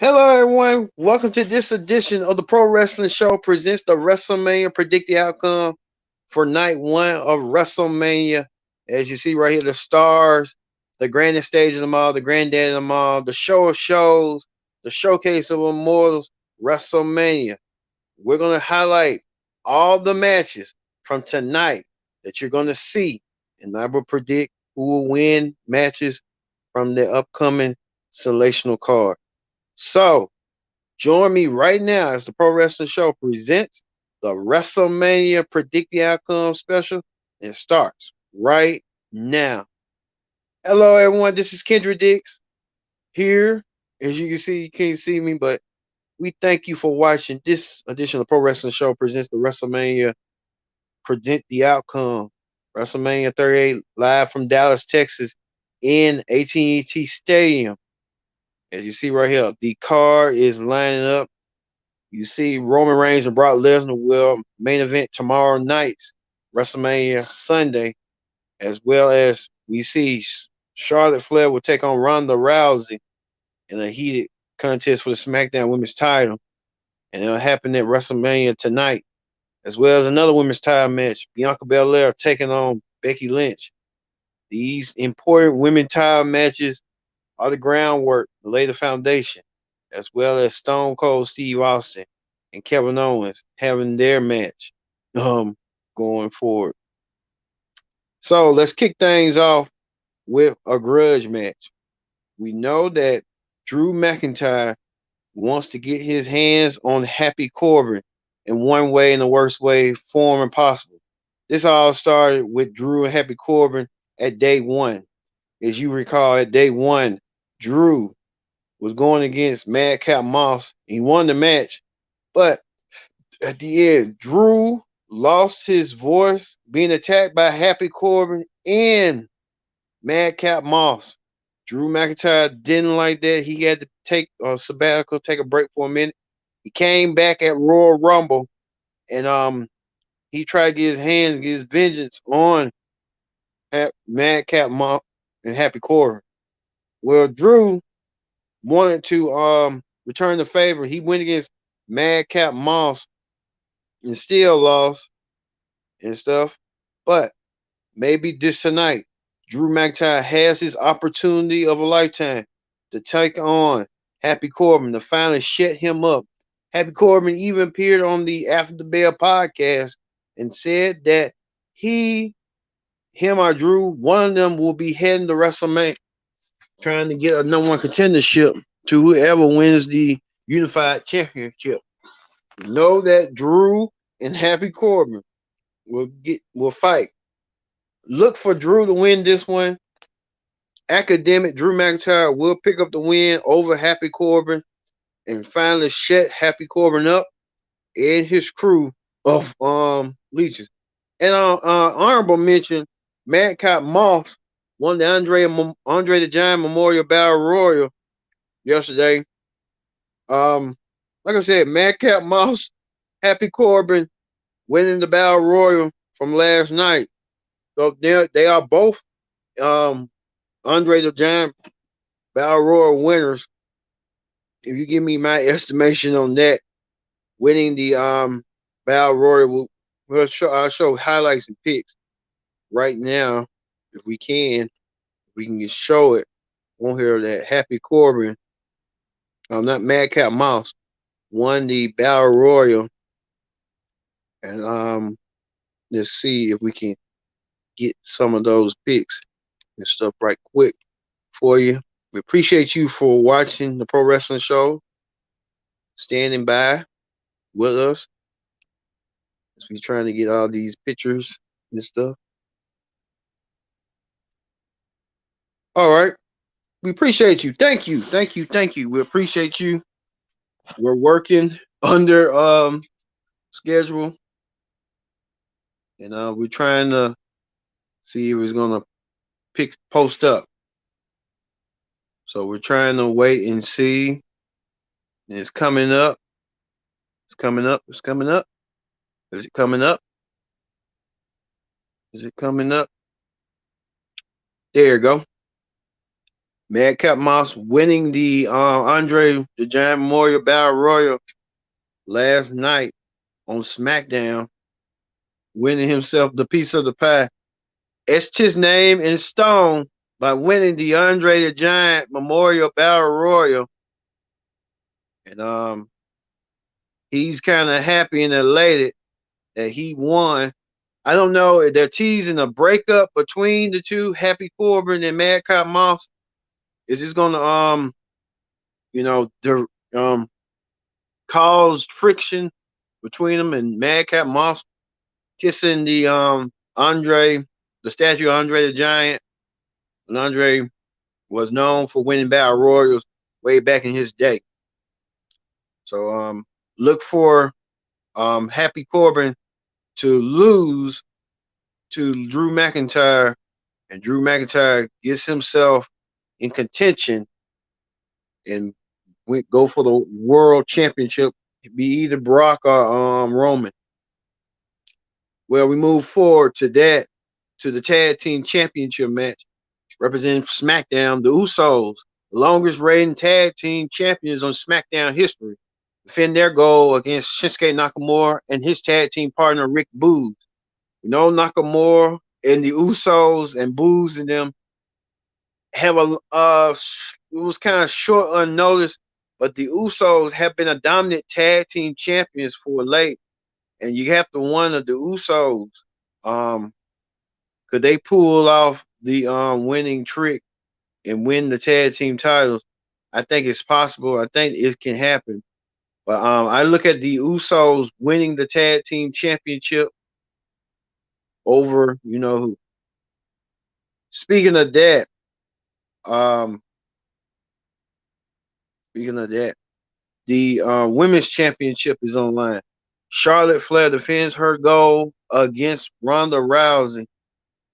Hello, everyone. Welcome to this edition of the Pro Wrestling Show presents the WrestleMania Predict the Outcome for night one of WrestleMania. As you see right here, the stars, the grandest stage of them all, the granddaddy of them all, the show of shows, the showcase of immortals, WrestleMania. We're going to highlight all the matches from tonight that you're going to see, and I will predict who will win matches from the upcoming selectional card. So, join me right now as the Pro Wrestling Show presents the WrestleMania Predict the Outcome special. It starts right now. Hello, everyone. This is Kendra Dix here. As you can see, you can't see me, but we thank you for watching this edition of the Pro Wrestling Show presents the WrestleMania Predict the Outcome. WrestleMania 38 live from Dallas, Texas in AT&T Stadium. As you see right here, the car is lining up. You see Roman Reigns and Brock Lesnar will main event tomorrow night's WrestleMania Sunday, as well as we see Charlotte Flair will take on Ronda Rousey in a heated contest for the SmackDown Women's title. And it'll happen at WrestleMania tonight, as well as another women's title match. Bianca Belair taking on Becky Lynch. These important women title matches are the groundwork to lay the foundation, as well as Stone Cold Steve Austin and Kevin Owens having their match going forward. So let's kick things off with a grudge match. We know that Drew McIntyre wants to get his hands on Happy Corbin in one way and the worst way form possible. This all started with Drew and Happy Corbin at day one. As you recall, at day one, Drew was going against Madcap Moss. He won the match, but at the end, Drew lost his voice being attacked by Happy Corbin and Madcap Moss. Drew McIntyre didn't like that. He had to take a sabbatical, take a break for a minute. He came back at Royal Rumble and he tried to get his hands, get his vengeance on Madcap Moss and Happy Corbin. Well, Drew wanted to return the favor. He went against Madcap Moss and still lost and stuff. But maybe this tonight, Drew McIntyre has his opportunity of a lifetime to take on Happy Corbin to finally shut him up. Happy Corbin even appeared on the After the Bell podcast and said that him or Drew, one of them will be heading to WrestleMania, trying to get a number one contendership to whoever wins the Unified Championship. Know that Drew and Happy Corbin will fight. Look for Drew to win this one. Academic Drew McIntyre will pick up the win over Happy Corbin and finally shut Happy Corbin up and his crew of leeches. And honorable mention, Madcap Moss won the Andre the Giant Memorial Battle Royal yesterday. Like I said, Madcap Moss, Happy Corbin winning the Battle Royal from last night. So they are both Andre the Giant Battle Royal winners. If you give me my estimation on that, winning the Battle Royal, I'll show highlights and picks right now if we can. We can just show it on here that Happy Corbin, not Madcap Mouse, won the Battle Royal. And let's see if we can get some of those picks and stuff right quick for you. We appreciate you for watching the Pro Wrestling Show, standing by with us as we trying to get all these pictures and stuff. All right. We appreciate you. Thank you. Thank you. Thank you. We appreciate you. We're working under schedule. And we're trying to see if it's gonna post up. So we're trying to wait and see. It's coming up. It's coming up. It's coming up. Is it coming up? Is it coming up? There you go. Madcap Moss winning the Andre the Giant Memorial Battle Royal last night on SmackDown, winning himself the piece of the pie. Etched his name in stone by winning the Andre the Giant Memorial Battle Royal. And he's kind of happy and elated that he won. I don't know if they're teasing a breakup between the two, Happy Corbin and Madcap Moss. Is this gonna you know, cause friction between them and Madcap Moss kissing the Andre, the statue of Andre the Giant? And Andre was known for winning battle royals way back in his day. So look for Happy Corbin to lose to Drew McIntyre, and Drew McIntyre gets himself in contention and go for the world championship. Be either Brock or Roman. Well, we move forward to the tag team championship match, representing SmackDown, the Usos, the longest reigning tag team champions on SmackDown history, defend their goal against Shinsuke Nakamura and his tag team partner Rick Boogs. You know, Nakamura and the Usos and Boogs and them have it was kind of short unnoticed, but the Usos have been a dominant tag team champions for late, and you have to wonder the Usos, could they pull off the winning trick and win the tag team titles? I think it's possible. I think it can happen. But I look at the Usos winning the tag team championship over, you know who. Speaking of that, um, speaking of that, the women's championship is online. Charlotte Flair defends her goal against Ronda Rousey.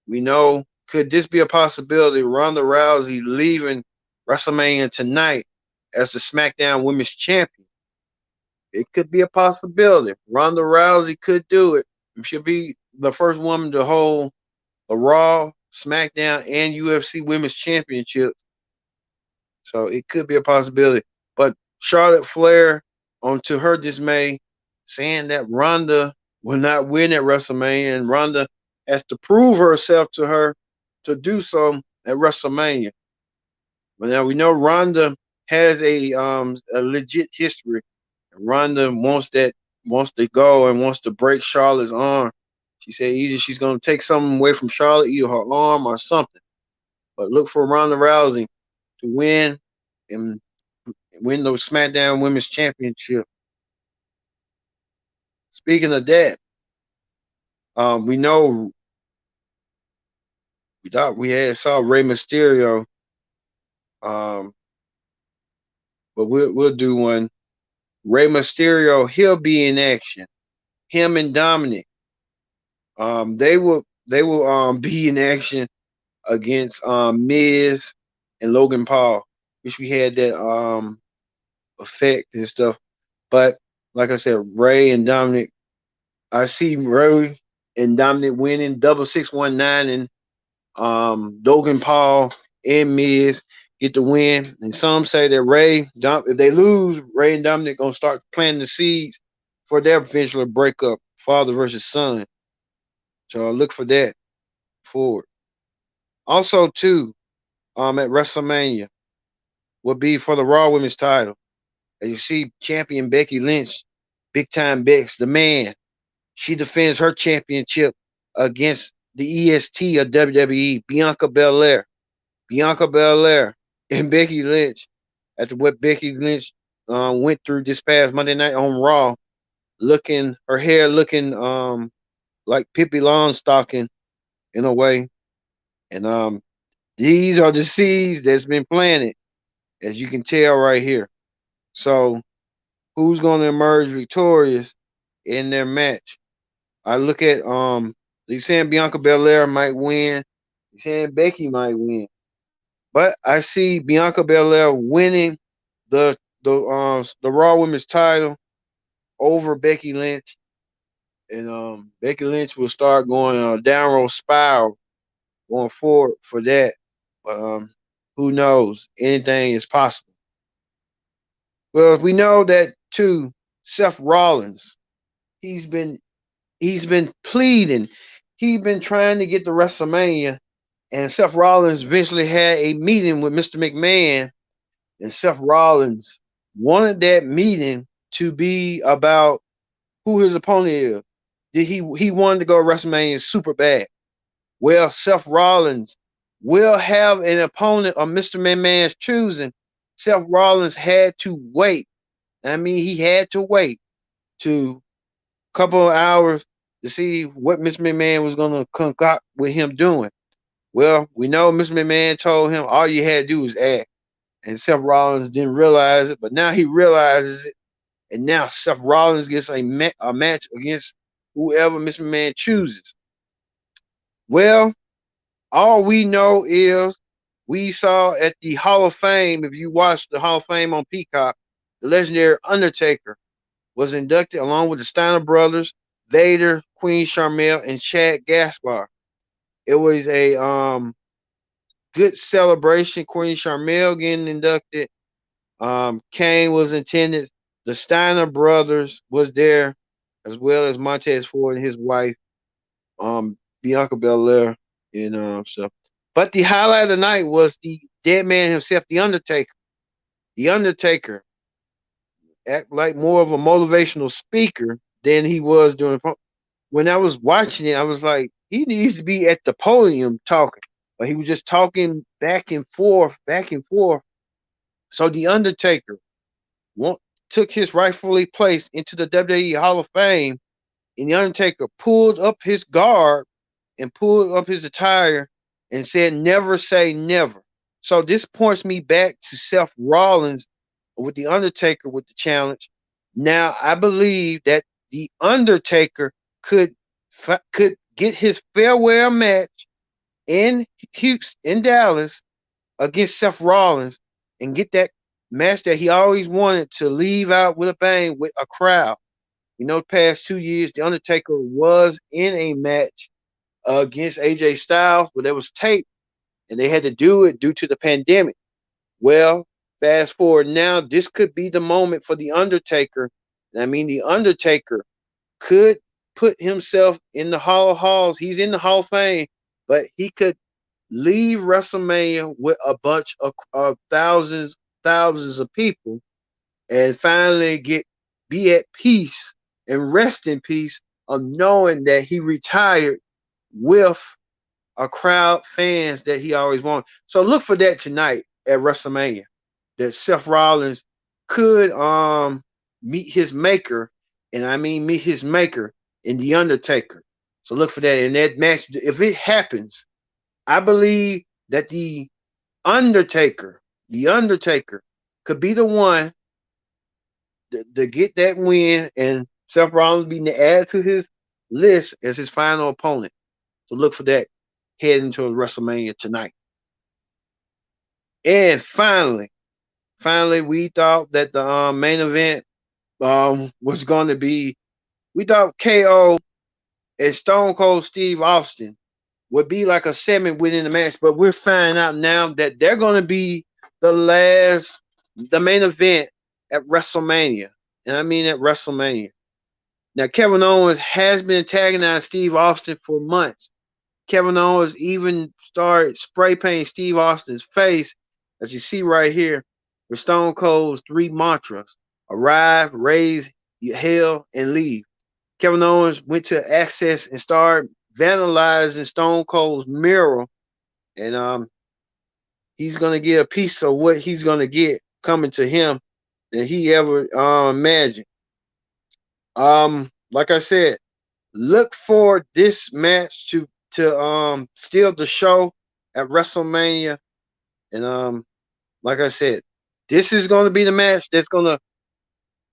We know, could this be a possibility? Ronda Rousey leaving WrestleMania tonight as the SmackDown Women's Champion. It could be a possibility. Ronda Rousey could do it. She'll be the first woman to hold the Raw, SmackDown, and UFC Women's Championships. So it could be a possibility. But Charlotte Flair, on to her dismay, saying that Ronda will not win at WrestleMania, and Ronda has to prove herself to her to do so at WrestleMania. But now we know Ronda has a legit history. Ronda wants to go and wants to break Charlotte's arm. She said either she's gonna take something away from Charlotte, either her arm or something. But look for Ronda Rousey to win and win the SmackDown Women's Championship. Speaking of that, we know we thought we had saw Rey Mysterio, um, but we'll do one. Rey Mysterio, he'll be in action. Him and Dominic, they will be in action against Miz and Logan Paul. Wish we had that effect and stuff. But like I said, Ray and Dominic, I see Ray and Dominic winning double 619, and Logan Paul and Miz get the win. And some say that if they lose, Ray and Dominic gonna start planting the seeds for their eventual breakup, father versus son. So I look for that forward. Also, too, at WrestleMania will be for the Raw Women's title. As you see, champion Becky Lynch, big time Bex, the man, she defends her championship against the EST of WWE, Bianca Belair. Bianca Belair and Becky Lynch, after what Becky Lynch went through this past Monday night on Raw, her hair looking like Pippi Longstocking in a way. And these are the seeds that's been planted, as you can tell right here. So who's going to emerge victorious in their match? I look at they saying Bianca Belair might win. They saying Becky might win. But I see Bianca Belair winning the Raw Women's title over Becky Lynch. And Becky Lynch will start going on a downward spiral going forward for that. But who knows? Anything is possible. Well, we know that too. Seth Rollins, he's been he's been pleading. He's been trying to get to WrestleMania, and Seth Rollins eventually had a meeting with Mr. McMahon, and Seth Rollins wanted that meeting to be about who his opponent is. He wanted to go to WrestleMania super bad. Well, Seth Rollins will have an opponent of Mr. McMahon's choosing. Seth Rollins had to wait. I mean, he had to wait to a couple of hours to see what Mr. McMahon was going to concoct with him doing. Well, we know Mr. McMahon told him all you had to do was act. And Seth Rollins didn't realize it, but now he realizes it. And now Seth Rollins gets a match against whoever Mr. McMahon chooses. Well, all we know is we saw at the Hall of Fame, if you watched the Hall of Fame on Peacock, the legendary Undertaker was inducted along with the Steiner brothers, Vader, Queen Sharmell, and Chad Gaspar. It was a good celebration. Queen Sharmell getting inducted. Kane was intended. The Steiner brothers was there, as well as Montez Ford and his wife, Bianca Belair, and stuff. But the highlight of the night was the dead man himself, the Undertaker. The Undertaker act like more of a motivational speaker than he was during. When I was watching it, I was like, he needs to be at the podium talking, but he was just talking back and forth, back and forth. So the Undertaker took his rightfully place into the WWE Hall of Fame, and the Undertaker pulled up his guard and pulled up his attire and said, "Never say never." So this points me back to Seth Rollins with the Undertaker with the challenge. Now I believe that the Undertaker could get his farewell match in Houston, in Dallas, against Seth Rollins, and get that match that he always wanted to leave out with a bang with a crowd. You know, the past 2 years, the Undertaker was in a match against AJ Styles, but it was taped, and they had to do it due to the pandemic. Well, fast forward now, this could be the moment for the Undertaker. I mean, the Undertaker could put himself in the Hall of Halls. He's in the Hall of Fame, but he could leave WrestleMania with a bunch of thousands of people, and finally be at peace and rest in peace of knowing that he retired with a crowd fans that he always wanted. So look for that tonight at WrestleMania, that Seth Rollins could meet his maker, and I mean meet his maker in the Undertaker. So look for that in that match. If it happens, I believe that the Undertaker could be the one to get that win, and Seth Rollins being to add to his list as his final opponent. So look for that heading to WrestleMania tonight. And finally, we thought that the main event was going to be, we thought KO and Stone Cold Steve Austin would be like a segment within the match, but we're finding out now that they're going to be the main event at WrestleMania. And I mean at WrestleMania. Now, Kevin Owens has been antagonizing Steve Austin for months. Kevin Owens even started spray painting Steve Austin's face, as you see right here, with Stone Cold's 3 mantras: arrive, raise, hail, and leave. Kevin Owens went to Access and started vandalizing Stone Cold's mural, and he's gonna get a piece of what he's gonna get coming to him than he ever imagined. Like I said, look for this match to steal the show at WrestleMania, and like I said, this is gonna be the match that's gonna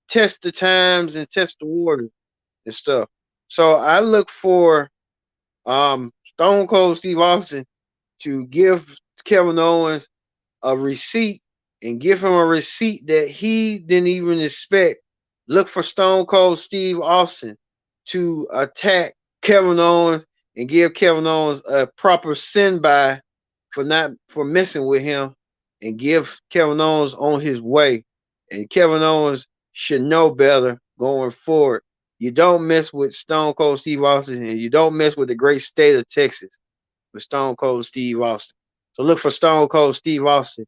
test the times and test the waters and stuff. So I look for Stone Cold Steve Austin to give Kevin Owens a receipt, and give him a receipt that he didn't even expect. Look for Stone Cold Steve Austin to attack Kevin Owens and give Kevin Owens a proper send by for messing with him and give Kevin Owens on his way. And Kevin Owens should know better going forward. You don't mess with Stone Cold Steve Austin, and you don't mess with the great state of Texas with Stone Cold Steve Austin. So look for Stone Cold Steve Austin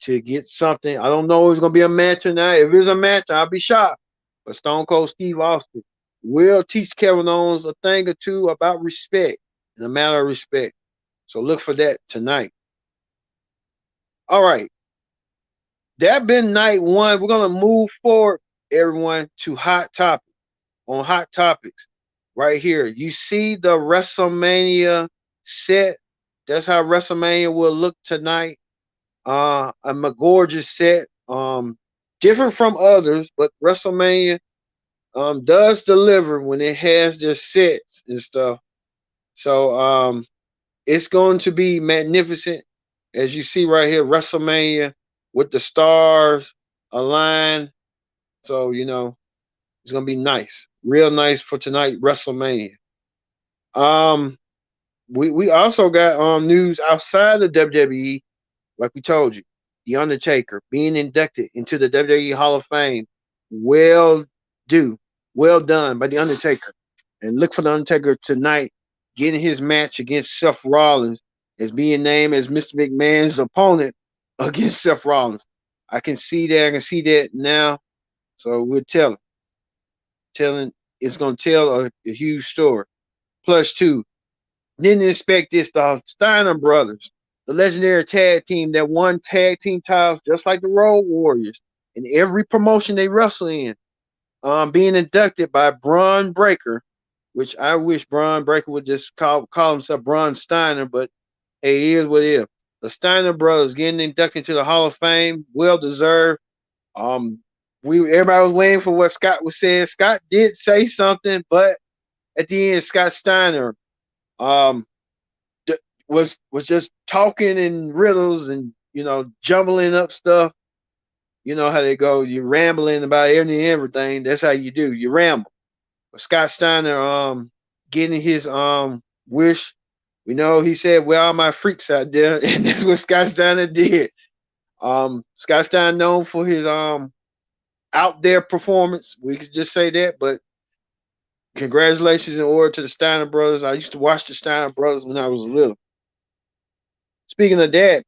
to get something. I don't know if it's going to be a match or not. If it's a match, I'll be shocked. But Stone Cold Steve Austin will teach Kevin Owens a thing or two about respect, in a matter of respect. So look for that tonight. All right. That been night one. We're going to move forward, everyone, to Hot Topic. On Hot Topics, right here. You see the WrestleMania set. That's how WrestleMania will look tonight. A gorgeous set. Different from others, but WrestleMania does deliver when it has their sets and stuff. So it's going to be magnificent, as you see right here. WrestleMania with the stars aligned. So it's gonna be nice, real nice for tonight, WrestleMania. We also got news outside the WWE, like we told you. The Undertaker being inducted into the WWE Hall of Fame. Well well done by the Undertaker. And look for the Undertaker tonight, getting his match against Seth Rollins, as being named as Mr. McMahon's opponent against Seth Rollins. I can see that. I can see that now. So we'll tell him. It's going to tell a huge story. Plus two, didn't expect this. The Steiner brothers, the legendary tag team that won tag team titles just like the Road Warriors in every promotion they wrestle in, being inducted by Braun Breaker, which I wish Braun Breaker would just call himself Braun Steiner, but hey, he is what it is. The Steiner brothers getting inducted into the Hall of Fame, well deserved. Everybody was waiting for what Scott was saying. Scott did say something, but at the end, Scott Steiner um was just talking in riddles and jumbling up stuff. You know how they go. You're rambling about everything. That's how you do. You ramble. But Scott Steiner getting his wish. We know he said, "Where are my freaks out there?" And that's what Scott Steiner did. Scott Steiner known for his out there performance. We could just say that, but congratulations in order to the Steiner brothers. I used to watch the Steiner brothers when I was little. Speaking of that,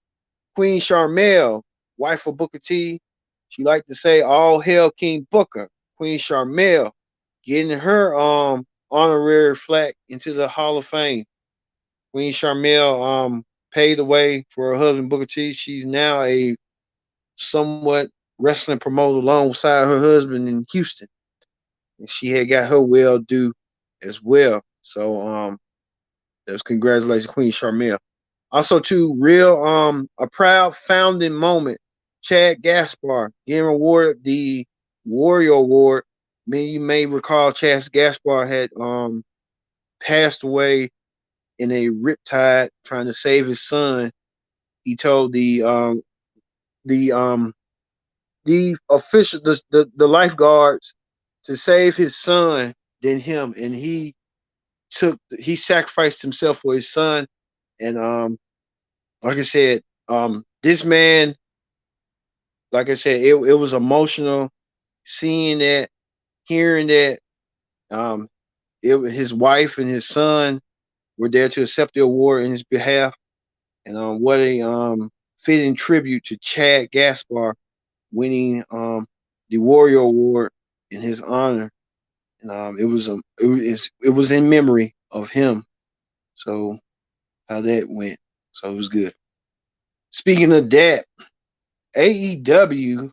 Queen Sharmell, wife of Booker T, she liked to say, "All hail King Booker." Queen Sharmell getting her honorary flag into the Hall of Fame. Queen Sharmell paved the way for her husband Booker T. She's now a somewhat wrestling promoter alongside her husband in Houston. And she had got her well due as well. So that's congratulations, Queen Sharmell. Also, too, a proud founding moment. Chad Gaspar getting awarded the Warrior Award. You may recall Chad Gaspar had passed away in a riptide trying to save his son. He told the official, the lifeguards, to save his son than him, and he sacrificed himself for his son. And like I said, this man, like I said, it was emotional seeing that, hearing that. His wife and his son were there to accept the award in his behalf, and what a fitting tribute to Chad Gaspar winning the Warrior Award in his honor. And it was in memory of him. So how that went. So it was good. Speaking of that, AEW,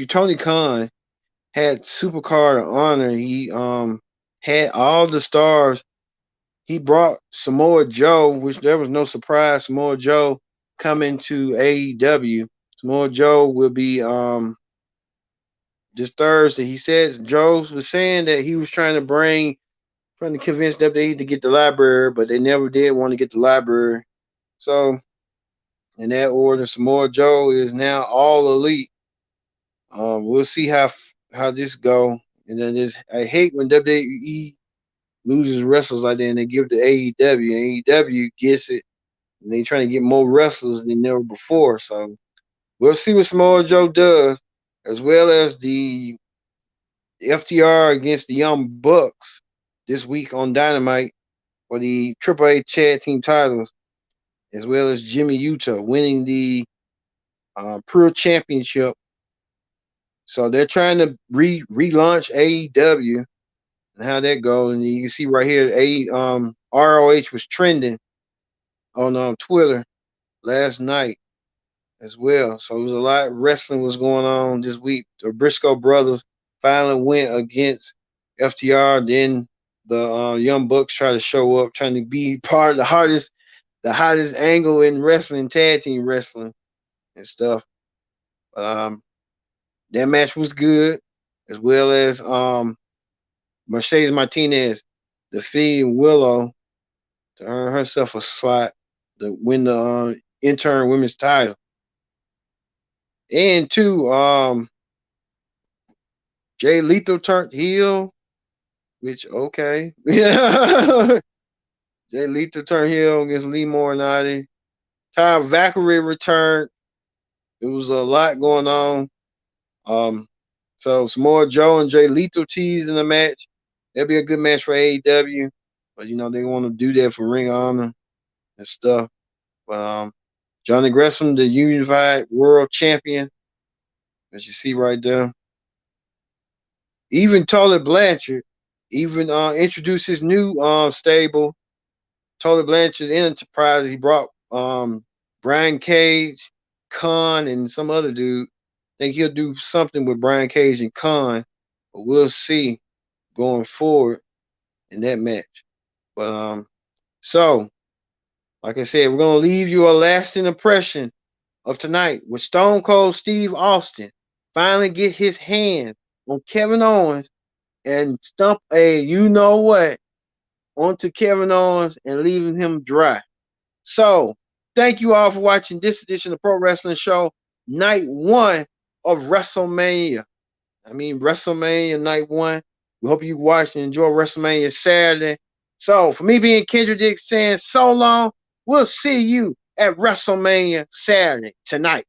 Tony Khan had Supercard of Honor. He had all the stars. He brought Samoa Joe, which there was no surprise. Samoa Joe coming to AEW. Samoa Joe will be this Thursday. He said Joe was saying that he was trying to convince WWE to get the library, but they never did want to get the library. So in that order, Samoa Joe is now all elite. We'll see how this go. And then I hate when WWE loses wrestlers like that and they give it to AEW. And AEW gets it And they trying to get more wrestlers than never before. So we'll see what Samoa Joe does, as well as the FTR against the Young Bucks this week on Dynamite for the AAA Tag Team titles, as well as Jimmy Utah winning the Pro Championship. So they're trying to relaunch AEW and how that goes. And you can see right here, ROH was trending on Twitter last night as well. So it was a lot of wrestling was going on this week. The Briscoe brothers finally went against FTR. Then the Young Bucks try to show up, trying to be part of the hottest angle in wrestling, tag team wrestling and stuff. That match was good, as well as Mercedes Martinez defeating Willow to earn herself a slot to win the intern women's title. And two, Jay Lethal turned heel, which okay. Jay Lethal turned heel against Lee Morinati. Ty Valkyrie returned. It was a lot going on. So Samoa Joe and Jay Lethal teased in the match. That'll be a good match for AEW. But you know, they want to do that for Ring of Honor and stuff. But Johnny Gresham, the Unified World Champion, as you see right there. Even Tully Blanchard introduced his new stable. Tully Blanchard Enterprise. He brought Brian Cage, Khan, and some other dude. I think he'll do something with Brian Cage and Khan, but we'll see going forward in that match. But so like I said, we're gonna leave you a lasting impression of tonight with Stone Cold Steve Austin finally get his hand on Kevin Owens and stump a you know what onto Kevin Owens and leaving him dry. So thank you all for watching this edition of Pro Wrestling Show, night 1 of WrestleMania. WrestleMania night 1. We hope you watch and enjoy WrestleMania Saturday. So for me being Kendrick Dick saying so long, we'll see you at WrestleMania Saturday tonight.